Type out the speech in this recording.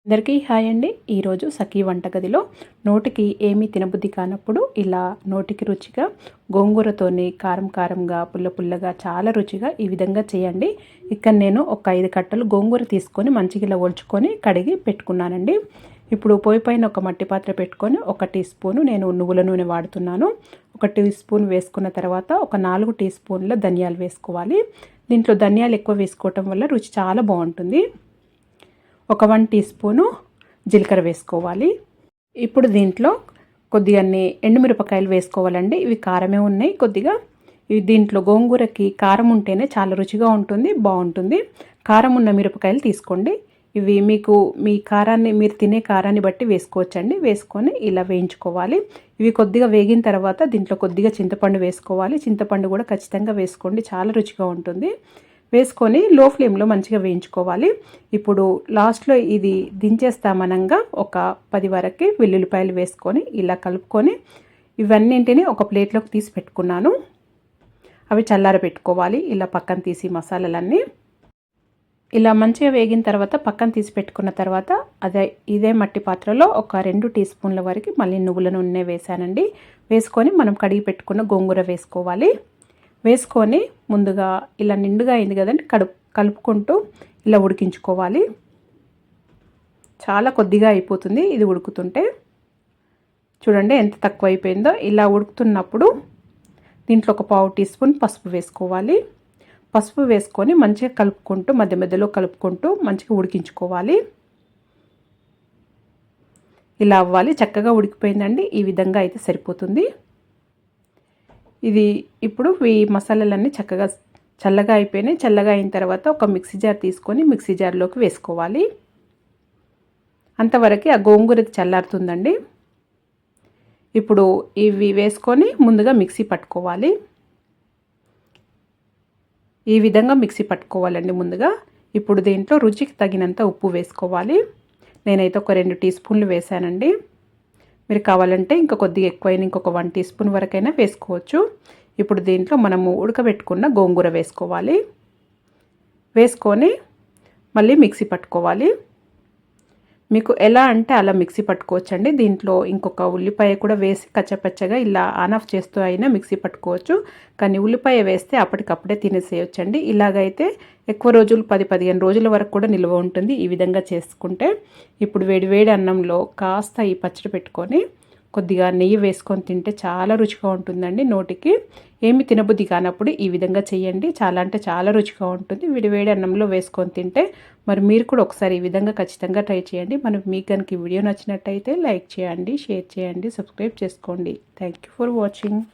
అందరికీ హాయ్ అండి. ఈరోజు సఖీ వంటగదిలో నోటికి ఏమీ తినబుద్ధి కానప్పుడు ఇలా నోటికి రుచిగా గోంగూరతోని కారం కారంగా పుల్ల పుల్లగా చాలా రుచిగా ఈ విధంగా చేయండి. ఇక్కడ నేను ఒక 5 కట్టలు గోంగూర తీసుకొని మంచిగా ఇలా ఒలుచుకొని కడిగి పెట్టుకున్నానండి. ఇప్పుడు పొయ్యి పైన ఒక మట్టి పాత్ర పెట్టుకొని 1 టీ స్పూను నేను నువ్వుల నూనె వాడుతున్నాను. 1 టీ స్పూన్ వేసుకున్న తర్వాత ఒక 4 టీ స్పూన్ల ధనియాలు వేసుకోవాలి. దీంట్లో ధనియాలు ఎక్కువ వేసుకోవటం వల్ల రుచి చాలా బాగుంటుంది. ఒక 1 టీ స్పూను జీలకర్ర వేసుకోవాలి. ఇప్పుడు దీంట్లో కొద్దిగా ఎండుమిరపకాయలు వేసుకోవాలండి. ఇవి కారమే ఉన్నాయి కొద్దిగా. ఇవి దీంట్లో గోంగూరకి కారం ఉంటేనే చాలా రుచిగా ఉంటుంది, బాగుంటుంది. కారం ఉన్న మిరపకాయలు తీసుకోండి. ఇవి మీ కారాన్ని మీరు తినే కారాన్ని బట్టి వేసుకోవచ్చండి. వేసుకొని ఇలా వేయించుకోవాలి. ఇవి కొద్దిగా వేగిన తర్వాత దీంట్లో కొద్దిగా చింతపండు వేసుకోవాలి. చింతపండు కూడా ఖచ్చితంగా వేసుకోండి, చాలా రుచిగా ఉంటుంది. వేసుకొని లో ఫ్లేమ్లో మంచిగా వేయించుకోవాలి. ఇప్పుడు లాస్ట్లో ఇది దించేస్తామనంగా ఒక 10 వరకు వెల్లుల్లిపాయలు వేసుకొని ఇలా కలుపుకొని ఇవన్నింటినీ ఒక ప్లేట్లోకి తీసి పెట్టుకున్నాను. అవి చల్లార పెట్టుకోవాలి. ఇలా పక్కన తీసి మసాలాలన్నీ ఇలా మంచిగా వేగిన తర్వాత పక్కన తీసి పెట్టుకున్న తర్వాత ఇదే మట్టి పాత్రలో ఒక 2 టీ స్పూన్ల వరకు మళ్ళీ నువ్వుల నూనె వేసానండి. వేసుకొని మనం కడిగి పెట్టుకున్న గోంగూర వేసుకోవాలి. వేసుకొని ముందుగా ఇలా నిండుగా అయింది కదండి, కలుపుకుంటూ ఇలా ఉడికించుకోవాలి. చాలా కొద్దిగా అయిపోతుంది ఇది ఉడుకుతుంటే. చూడండి ఎంత తక్కువ అయిపోయిందో. ఇలా ఉడుకుతున్నప్పుడు దీంట్లో ఒక 1/2 టీ స్పూన్ పసుపు వేసుకోవాలి. పసుపు వేసుకొని మంచిగా కలుపుకుంటూ మధ్య మధ్యలో కలుపుకుంటూ మంచిగా ఉడికించుకోవాలి. ఇలా అవ్వాలి. చక్కగా ఉడికిపోయిందండి. ఈ విధంగా అయితే సరిపోతుంది. ఇది ఇప్పుడు ఈ మసాలాలన్నీ చక్కగా చల్లగా అయిపోయినాయి. చల్లగా అయిన తర్వాత ఒక మిక్సీ జార్ తీసుకొని మిక్సీ జార్లోకి వేసుకోవాలి. అంతవరకు ఆ గోంగూర చల్లారుతుందండి. ఇప్పుడు ఇవి వేసుకొని ముందుగా మిక్సీ పట్టుకోవాలి. ఈ విధంగా మిక్సీ పట్టుకోవాలండి ముందుగా. ఇప్పుడు దీంట్లో రుచికి తగినంత ఉప్పు వేసుకోవాలి. నేనైతే ఒక 2 టీ స్పూన్లు వేసానండి. మీరు కావాలంటే ఇంకా కొద్దిగా ఎక్కువైనా ఇంకొక 1 టీ స్పూన్ వరకైనా వేసుకోవచ్చు. ఇప్పుడు దీంట్లో మనము ఉడకబెట్టుకున్న గోంగూర వేసుకోవాలి. వేసుకొని మళ్ళీ మిక్సీ పట్టుకోవాలి. మీకు ఎలా అంటే అలా మిక్సీ పట్టుకోవచ్చండి. దీంట్లో ఇంకొక ఉల్లిపాయ కూడా వేసి కచ్చపచ్చగా ఇలా ఆన్ ఆఫ్ చేస్తూ అయినా మిక్సీ పట్టుకోవచ్చు. కానీ ఉల్లిపాయ వేస్తే అప్పటికప్పుడే తినేసేయొచ్చండి. ఇలాగైతే ఎక్కువ రోజులు 10-15 రోజుల వరకు కూడా నిల్వ ఉంటుంది ఈ విధంగా చేసుకుంటే. ఇప్పుడు వేడి అన్నంలో కాస్త ఈ పచ్చడి పెట్టుకొని కొద్దిగా నెయ్యి వేసుకొని తింటే చాలా రుచిగా ఉంటుందండి. నోటికి ఏమి తినబుద్ధి కానప్పుడు ఈ విధంగా చేయండి. చాలా అంటే చాలా రుచిగా ఉంటుంది. వేడి అన్నంలో వేసుకొని తింటే మరి మీరు కూడా ఒకసారి ఈ విధంగా ఖచ్చితంగా ట్రై చేయండి. మీకు కనుక ఈ వీడియో నచ్చినట్టయితే లైక్ చేయండి, షేర్ చేయండి, సబ్స్క్రైబ్ చేసుకోండి. Thank you for watching.